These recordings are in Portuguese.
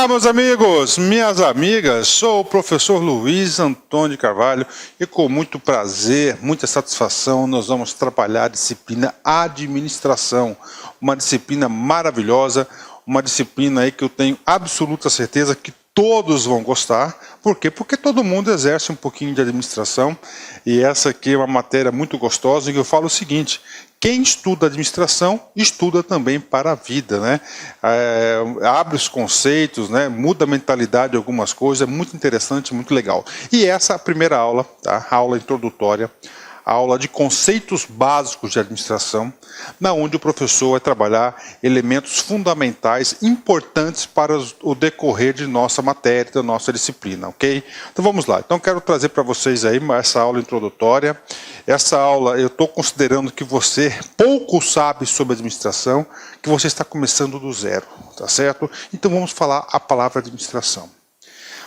Olá, meus amigos, minhas amigas, sou o professor Luiz Antônio de Carvalho e com muito prazer, muita satisfação, nós vamos trabalhar a disciplina Administração, uma disciplina maravilhosa, uma disciplina aí que eu tenho absoluta certeza que todos vão gostar. Por quê? Porque todo mundo exerce um pouquinho de administração e essa aqui é uma matéria muito gostosa em que eu falo o seguinte: quem estuda administração, estuda também para a vida, né? Abre os conceitos, né? Muda a mentalidade de algumas coisas, é muito interessante, muito legal. E essa é a primeira aula, tá? A aula introdutória, a aula de conceitos básicos de administração, na onde o professor vai trabalhar elementos fundamentais, importantes para o decorrer de nossa matéria, da nossa disciplina, ok? Então vamos lá. Então quero trazer para vocês aí essa aula introdutória. Essa aula eu estou considerando que você pouco sabe sobre administração, que você está começando do zero, tá certo? Então vamos falar a palavra administração.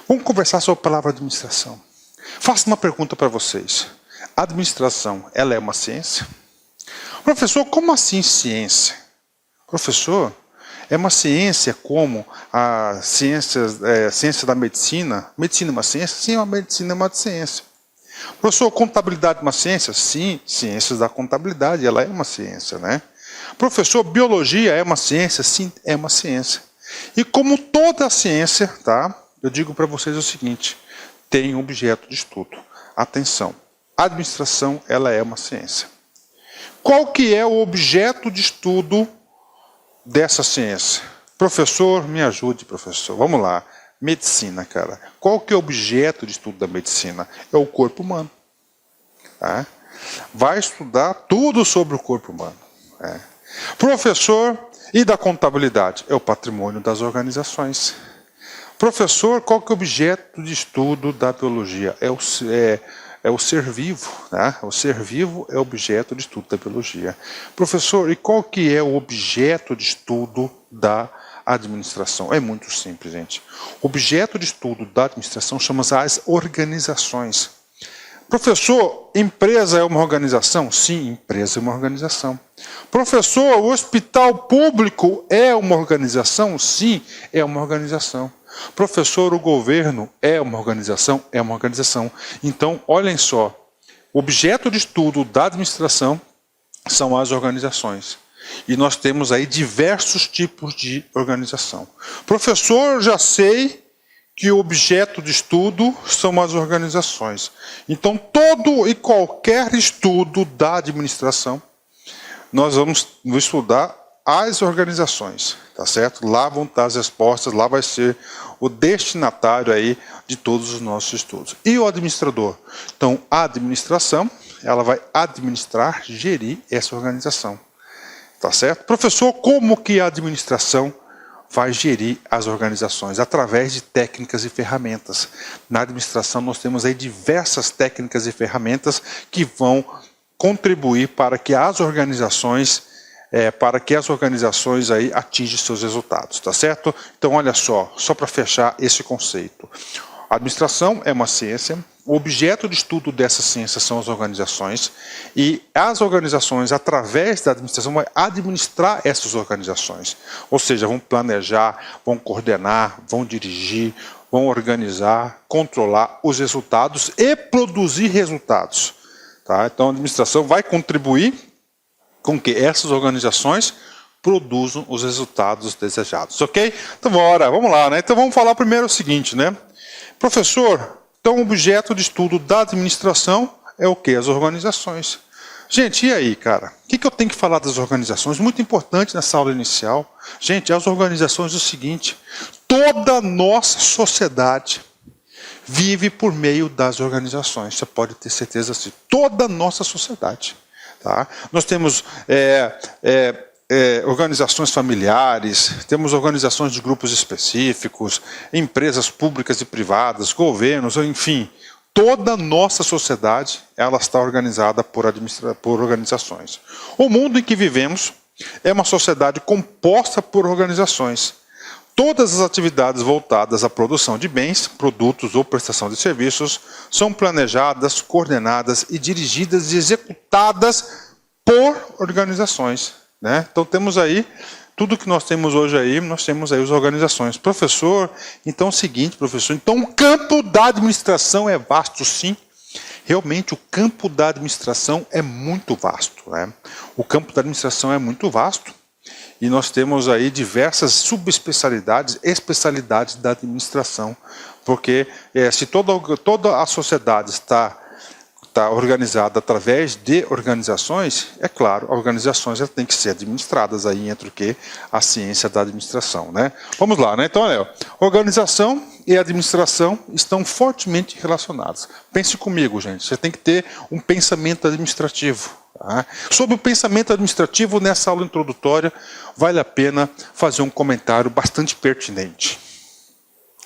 Vamos conversar sobre a palavra administração. Faço uma pergunta para vocês. A administração, ela é uma ciência? Professor, como assim ciência? Professor, é uma ciência como a ciência da medicina? Medicina é uma ciência? Sim, a medicina é uma ciência. Professor, contabilidade é uma ciência? Sim, ciências da contabilidade, ela é uma ciência, né? Professor, biologia é uma ciência? Sim, é uma ciência. E como toda a ciência, tá? Eu digo para vocês o seguinte: tem um objeto de estudo. Atenção, a administração, ela é uma ciência. Qual que é o objeto de estudo dessa ciência? Professor, me ajude, professor. Vamos lá. Medicina, cara. Qual que é o objeto de estudo da medicina? É o corpo humano. Tá? Vai estudar tudo sobre o corpo humano. Professor, e da contabilidade? É o patrimônio das organizações. Professor, qual que é o objeto de estudo da biologia? É o ser vivo. Né? O ser vivo é objeto de estudo da biologia. Professor, e qual que é o objeto de estudo da administração? É muito simples, gente. O objeto de estudo da administração chama-se as organizações. Professor, empresa é uma organização? Sim, empresa é uma organização. Professor, o hospital público é uma organização? Sim, é uma organização. Professor, o governo é uma organização? É uma organização. Então, olhem só, o objeto de estudo da administração são as organizações. E nós temos aí diversos tipos de organização. Professor, já sei que o objeto de estudo são as organizações. Então, todo e qualquer estudo da administração, nós vamos estudar as organizações, tá certo? Lá vão estar as respostas, lá vai ser o destinatário aí de todos os nossos estudos. E o administrador? Então, a administração, ela vai administrar, gerir essa organização. Tá certo? Professor, como que a administração vai gerir as organizações? Através de técnicas e ferramentas. Na administração nós temos aí diversas técnicas e ferramentas que vão contribuir para que as organizações aí atinjam seus resultados, tá certo? Então olha só para fechar esse conceito. A administração é uma ciência, o objeto de estudo dessa ciência são as organizações, e as organizações, através da administração, vão administrar essas organizações. Ou seja, vão planejar, vão coordenar, vão dirigir, vão organizar, controlar os resultados e produzir resultados. Tá? Então a administração vai contribuir com que essas organizações produzam os resultados desejados, ok? Então vamos lá, né? Então vamos falar primeiro o seguinte, né? Professor, então o objeto de estudo da administração é o quê? As organizações. Gente, e aí, cara? O que eu tenho que falar das organizações? Muito importante nessa aula inicial. Gente, as organizações é o seguinte: toda nossa sociedade vive por meio das organizações. Você pode ter certeza disso. Toda nossa sociedade. Tá? Nós temos organizações familiares, temos organizações de grupos específicos, empresas públicas e privadas, governos, enfim, toda a nossa sociedade ela está organizada por organizações. O mundo em que vivemos é uma sociedade composta por organizações. Todas as atividades voltadas à produção de bens, produtos ou prestação de serviços são planejadas, coordenadas e dirigidas e executadas por organizações. Né? Então temos aí tudo que nós temos hoje aí, nós temos aí as organizações. Professor, então é o seguinte, professor, então o campo da administração é vasto, sim. Realmente o campo da administração é muito vasto, né? O campo da administração é muito vasto e nós temos aí diversas subespecialidades, especialidades da administração, porque se toda a sociedade está organizada através de organizações, é claro, organizações têm que ser administradas, aí entra o quê? A ciência da administração, né? Vamos lá, né? Então, olha, organização e administração estão fortemente relacionados. Pense comigo, gente, você tem que ter um pensamento administrativo. Tá? Sobre o pensamento administrativo, nessa aula introdutória, vale a pena fazer um comentário bastante pertinente.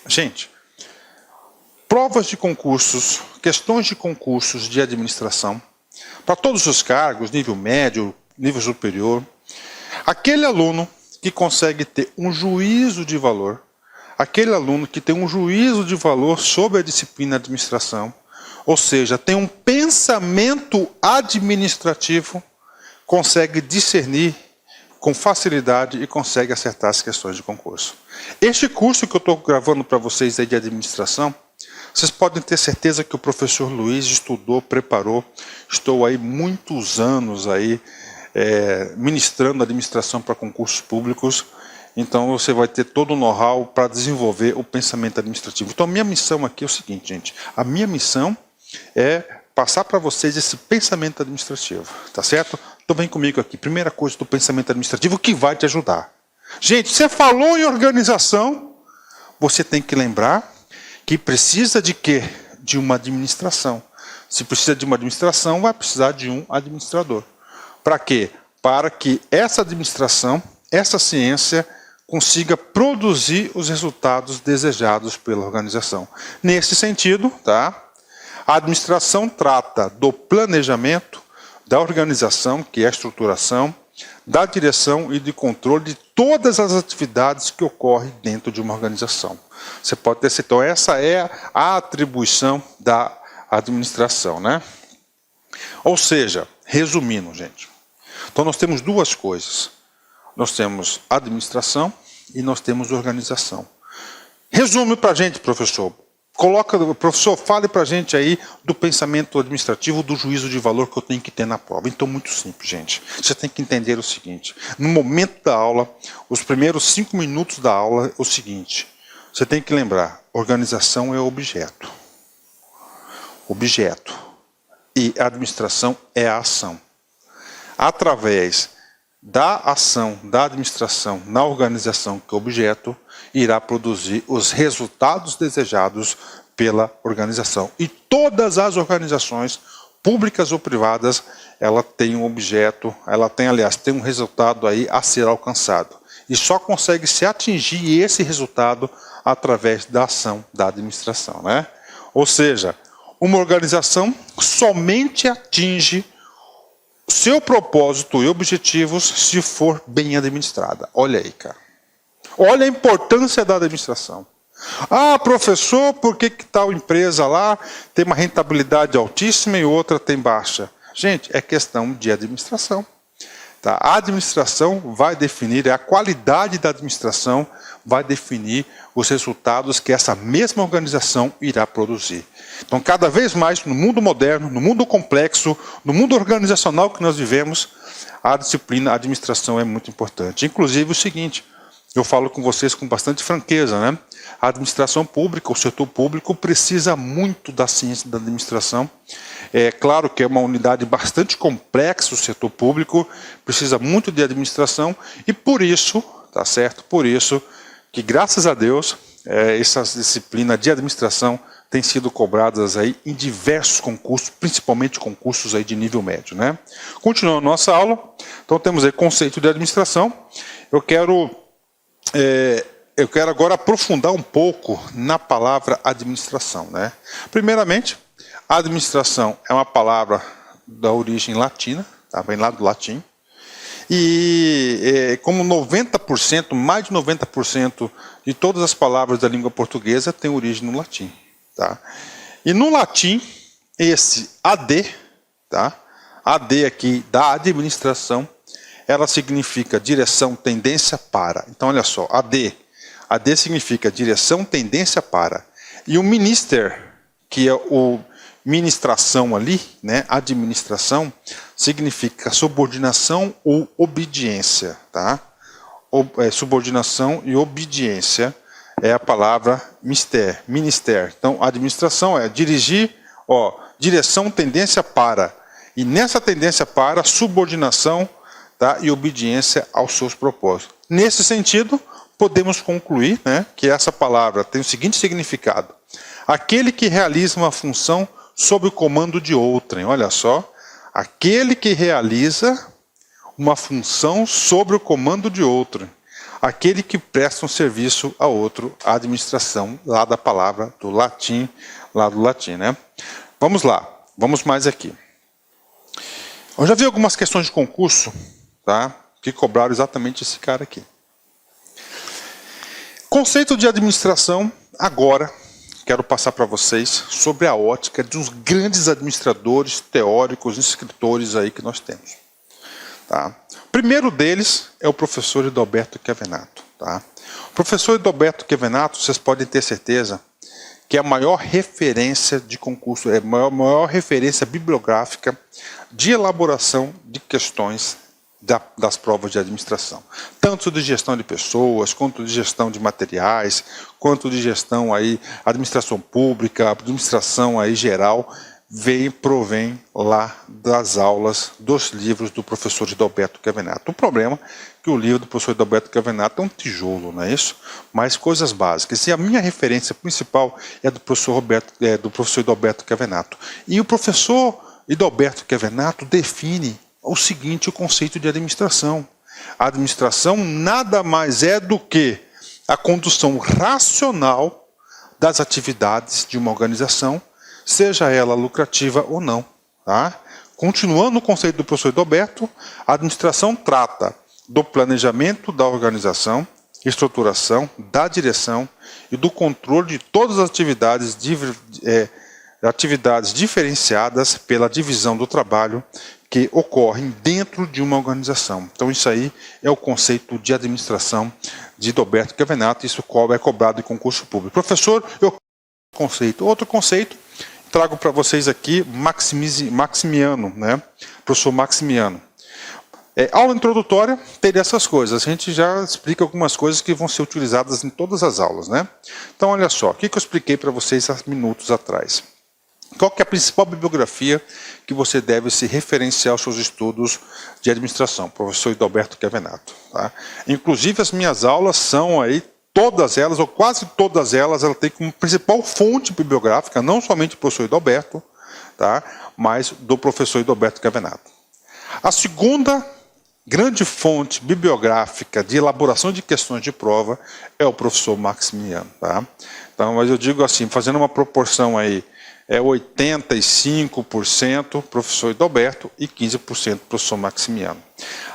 Gente, provas de concursos, questões de concursos de administração, para todos os cargos, nível médio, nível superior, aquele aluno que consegue ter um juízo de valor, aquele aluno que tem um juízo de valor sobre a disciplina administração, ou seja, tem um pensamento administrativo, consegue discernir com facilidade e consegue acertar as questões de concurso. Este curso que eu estou gravando para vocês aí de administração, vocês podem ter certeza que o professor Luiz estudou, preparou. Estou aí muitos anos aí ministrando administração para concursos públicos. Então você vai ter todo o know-how para desenvolver o pensamento administrativo. Então a minha missão aqui é o seguinte, gente. A minha missão é passar para vocês esse pensamento administrativo, tá certo? Então vem comigo aqui. Primeira coisa do pensamento administrativo que vai te ajudar. Gente, você falou em organização, você tem que lembrar que precisa de quê? De uma administração. Se precisa de uma administração, vai precisar de um administrador. Para quê? Para que essa administração, essa ciência, consiga produzir os resultados desejados pela organização. Nesse sentido, tá? A administração trata do planejamento, da organização, que é a estruturação, da direção e de controle de todas as atividades que ocorrem dentro de uma organização. Você pode ter, então essa é a atribuição da administração, né? Ou seja, resumindo, gente, então nós temos duas coisas. Nós temos administração e nós temos organização. Resume para a gente, professor. Professor, fale para a gente aí do pensamento administrativo, do juízo de valor que eu tenho que ter na prova. Então, muito simples, gente. Você tem que entender o seguinte. No momento da aula, os primeiros 5 minutos da aula, é o seguinte. Você tem que lembrar, organização é objeto. Objeto. E administração é a ação. Através da ação, da administração, na organização, que é objeto, irá produzir os resultados desejados pela organização. E todas as organizações, públicas ou privadas, ela tem um objeto, ela tem, aliás, tem um resultado aí a ser alcançado. E só consegue se atingir esse resultado através da ação da administração, né? Ou seja, uma organização somente atinge seu propósito e objetivos se for bem administrada. Olha aí, cara. Olha a importância da administração. Ah, professor, por que tal empresa lá tem uma rentabilidade altíssima e outra tem baixa? Gente, é questão de administração. Tá? A administração vai definir, a qualidade da administração vai definir os resultados que essa mesma organização irá produzir. Então, cada vez mais, no mundo moderno, no mundo complexo, no mundo organizacional que nós vivemos, a disciplina, a administração é muito importante. Inclusive o seguinte, eu falo com vocês com bastante franqueza, né? A administração pública, o setor público, precisa muito da ciência da administração. É claro que é uma unidade bastante complexa, o setor público, precisa muito de administração, e por isso, tá certo? Por isso que, graças a Deus, essa disciplina de administração tem sido cobradas aí em diversos concursos, principalmente concursos aí de nível médio, né? Continuando a nossa aula, então temos aí conceito de administração. Eu quero agora aprofundar um pouco na palavra administração, né? Primeiramente, administração é uma palavra da origem latina, tá? Vem lá do latim. E como 90%, mais de 90% de todas as palavras da língua portuguesa têm origem no latim. Tá? E no latim, esse AD, tá? AD aqui da administração, ela significa direção, tendência para. Então, olha só, a D significa direção, tendência para. E o minister, que é o ministração ali, né, administração, significa subordinação ou obediência, tá? Subordinação e obediência é a palavra ministério. Então, administração é dirigir, direção, tendência para. E nessa tendência para, subordinação, tá, e obediência aos seus propósitos. Nesse sentido, podemos concluir, né, que essa palavra tem o seguinte significado: aquele que realiza uma função sob o comando de outrem. Olha só, aquele que realiza uma função sob o comando de outrem. Aquele que presta um serviço a outro, a administração, lá da palavra do latim, né? Vamos lá, vamos mais aqui. Eu já vi algumas questões de concurso, tá, que cobraram exatamente esse cara aqui. Conceito de administração, agora, quero passar para vocês sobre a ótica dos grandes administradores, teóricos, escritores aí que nós temos. Tá? O primeiro deles é o professor Edalberto Chiavenato. Tá? O professor Edalberto Chiavenato, vocês podem ter certeza que é a maior referência de concurso, é a maior referência bibliográfica de elaboração de questões das provas de administração. Tanto de gestão de pessoas, quanto de gestão de materiais, quanto de gestão aí, administração pública, administração aí geral, provém lá das aulas dos livros do professor Edalberto Chiavenato. O problema é que o livro do professor Edalberto Chiavenato é um tijolo, não é isso? Mas coisas básicas. E a minha referência principal é do professor Edalberto Chiavenato. E o professor Edalberto Chiavenato define o seguinte, o conceito de administração. A administração nada mais é do que a condução racional das atividades de uma organização, seja ela lucrativa ou não. Tá? Continuando o conceito do professor Edalberto, a administração trata do planejamento da organização, estruturação, da direção e do controle de todas as atividades diferenciadas pela divisão do trabalho que ocorrem dentro de uma organização. Então isso aí é o conceito de administração de Edalberto Chiavenato, isso é cobrado em concurso público. Professor, outro conceito, trago para vocês aqui Maximiano, né? Professor Maximiano. Aula introdutória teria essas coisas, a gente já explica algumas coisas que vão ser utilizadas em todas as aulas, né? Então olha só, o que eu expliquei para vocês há minutos atrás. Qual que é a principal bibliografia que você deve se referenciar aos seus estudos de administração? Professor Edalberto Chiavenato. Tá? Inclusive as minhas aulas são aí, todas elas, ou quase todas elas, ela tem como principal fonte bibliográfica, não somente do professor Edalberto, tá? Mas do professor Edalberto Chiavenato. A segunda grande fonte bibliográfica de elaboração de questões de prova é o professor Maximiano. Tá? Então, mas eu digo assim, fazendo uma proporção aí, 85% professor Edalberto e 15% professor Maximiano.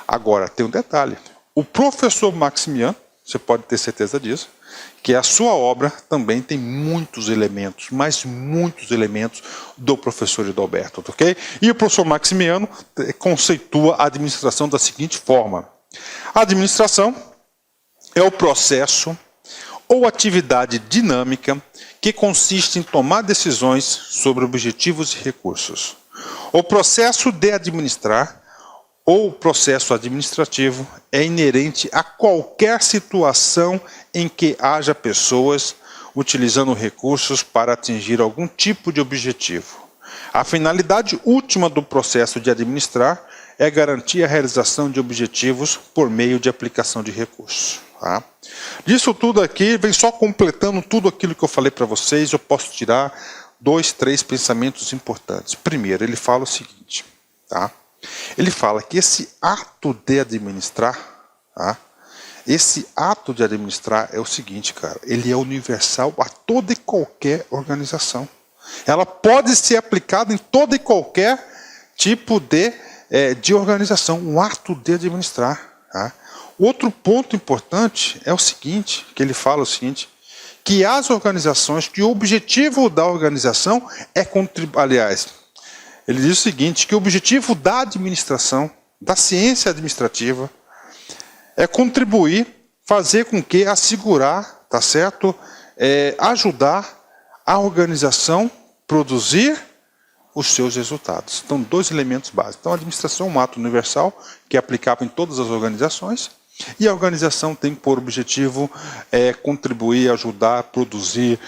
Agora, tem um detalhe. O professor Maximiano, você pode ter certeza disso, que a sua obra também tem muitos elementos, mas muitos elementos do professor Edalberto, ok? E o professor Maximiano conceitua a administração da seguinte forma. A administração é o processo ou atividade dinâmica que consiste em tomar decisões sobre objetivos e recursos. O processo de administrar ou processo administrativo é inerente a qualquer situação em que haja pessoas utilizando recursos para atingir algum tipo de objetivo. A finalidade última do processo de administrar é garantir a realização de objetivos por meio de aplicação de recursos. Tá? Disso tudo aqui, vem só completando tudo aquilo que eu falei para vocês, eu posso tirar 2, 3 pensamentos importantes. Primeiro, ele fala o seguinte, tá? Ele fala que esse ato de administrar, tá? Esse ato de administrar é o seguinte, cara, ele é universal a toda e qualquer organização. Ela pode ser aplicada em toda e qualquer tipo de organização, um ato de administrar. Tá? Outro ponto importante é o seguinte, que ele fala o seguinte, que as organizações, que o objetivo da organização é contribuir, aliás, ele diz o seguinte, que o objetivo da administração da ciência administrativa é contribuir, fazer com que assegurar, tá certo? Ajudar a organização produzir os seus resultados. Então, dois elementos básicos. Então, a administração é um ato universal que é aplicável em todas as organizações e a organização tem por objetivo contribuir, ajudar a produzir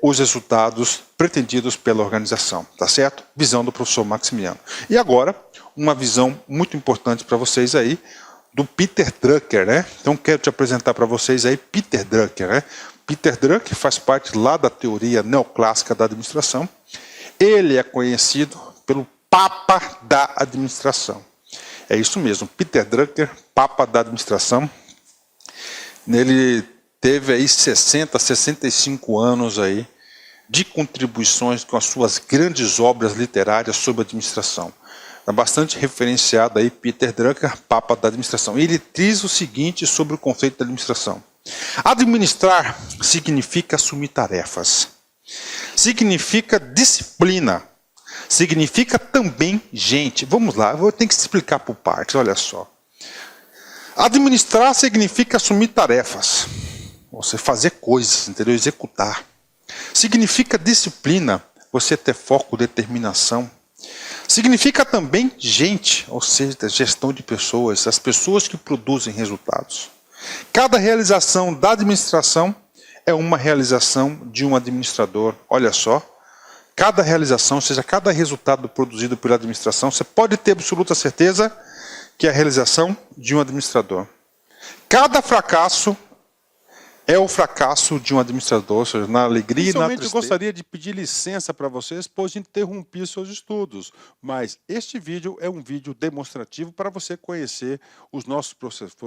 os resultados pretendidos pela organização, tá certo? Visão do professor Maximiliano. E agora, uma visão muito importante para vocês aí, do Peter Drucker, né? Então, quero te apresentar para vocês aí Peter Drucker, né? Peter Drucker faz parte lá da teoria neoclássica da administração. Ele é conhecido pelo Papa da Administração. É isso mesmo, Peter Drucker, Papa da Administração. Ele teve aí 60, 65 anos aí de contribuições com as suas grandes obras literárias sobre administração. É bastante referenciado aí Peter Drucker, Papa da Administração. Ele diz o seguinte sobre o conceito da administração. Administrar significa assumir tarefas. Significa disciplina. Significa também gente. Vamos lá, eu vou ter que explicar por partes, olha só. Administrar significa assumir tarefas. Você fazer coisas, entendeu? Executar. Significa disciplina, você ter foco, determinação. Significa também gente, ou seja, gestão de pessoas, as pessoas que produzem resultados. Cada realização da administração é uma realização de um administrador. Olha só, cada realização, ou seja, cada resultado produzido pela administração, você pode ter absoluta certeza que é a realização de um administrador. Cada fracasso é o fracasso de um administrador, ou seja, na alegria e na tristeza. Eu gostaria de pedir licença para vocês, pois interrompi seus estudos, mas este vídeo é um vídeo demonstrativo para você conhecer os nossos processos.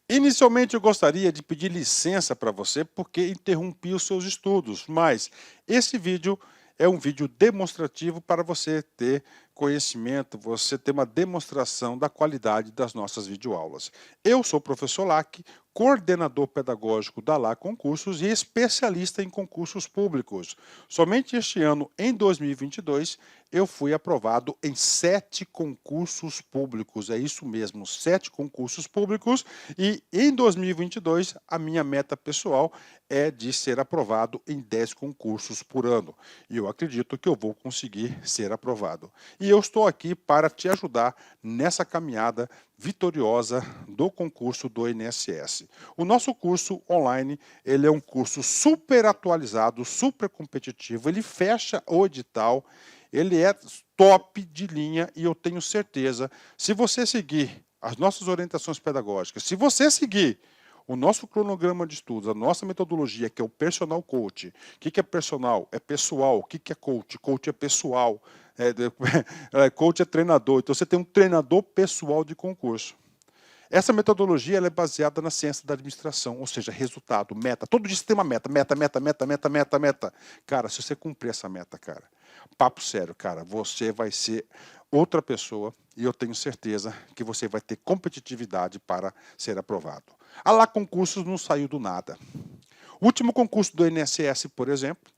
Inicialmente eu gostaria de pedir licença para você porque interrompi os seus estudos, mas esse vídeo é um vídeo demonstrativo para você ter conhecimento, você ter uma demonstração da qualidade das nossas videoaulas. Eu sou o professor Lac, coordenador pedagógico da LA Concursos e especialista em concursos públicos. Somente este ano, em 2022, eu fui aprovado em 7 concursos públicos. É isso mesmo, 7 concursos públicos. E em 2022, a minha meta pessoal é de ser aprovado em 10 concursos por ano. E eu acredito que eu vou conseguir ser aprovado. E eu estou aqui para te ajudar nessa caminhada vitoriosa do concurso do INSS. O nosso curso online, ele é um curso super atualizado, super competitivo, ele fecha o edital, ele é top de linha e eu tenho certeza, se você seguir as nossas orientações pedagógicas, se você seguir o nosso cronograma de estudos, a nossa metodologia, que é o Personal Coach. O que é personal? É pessoal. O que é coach? Coach é pessoal. Coach é treinador. Então você tem um treinador pessoal de concurso. Essa metodologia ela é baseada na ciência da administração, ou seja, resultado, meta. Todo dia você tem uma meta, meta. Cara, se você cumprir essa meta, cara, papo sério, cara, você vai ser outra pessoa e eu tenho certeza que você vai ter competitividade para ser aprovado. A LA Concursos não saiu do nada. O último concurso do INSS, por exemplo,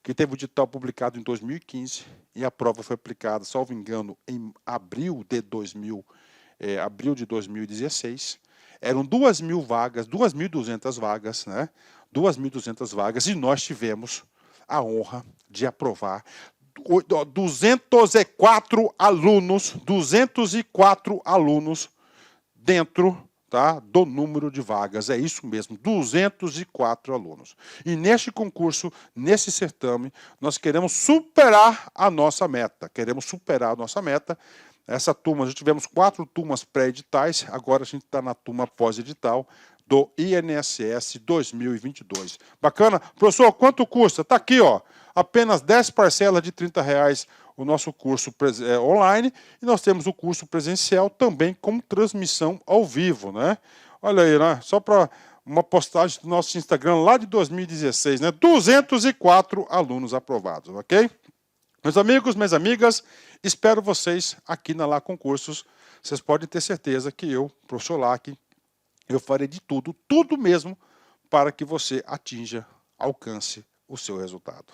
que teve o edital publicado em 2015 e a prova foi aplicada, salvo engano, em abril de 2016, eram 2.000 vagas, 2.200 vagas, né? 2.200 vagas, e nós tivemos a honra de aprovar 204 alunos dentro, tá, do número de vagas. É isso mesmo, 204 alunos. E neste concurso, nesse certame, nós queremos superar a nossa meta. Essa turma, já tivemos 4 turmas pré-editais, agora a gente está na turma pós-edital do INSS 2022. Bacana? Professor, quanto custa? Está aqui, ó, apenas 10 parcelas de R$30 o nosso curso online, e nós temos o curso presencial também com transmissão ao vivo, né? Olha aí, né? Só para uma postagem do nosso Instagram lá de 2016, né? 204 alunos aprovados, ok? Meus amigos, minhas amigas, espero vocês aqui na LA Concursos. Vocês podem ter certeza que eu, professor Lac, eu farei de tudo mesmo, para que você atinja, alcance o seu resultado.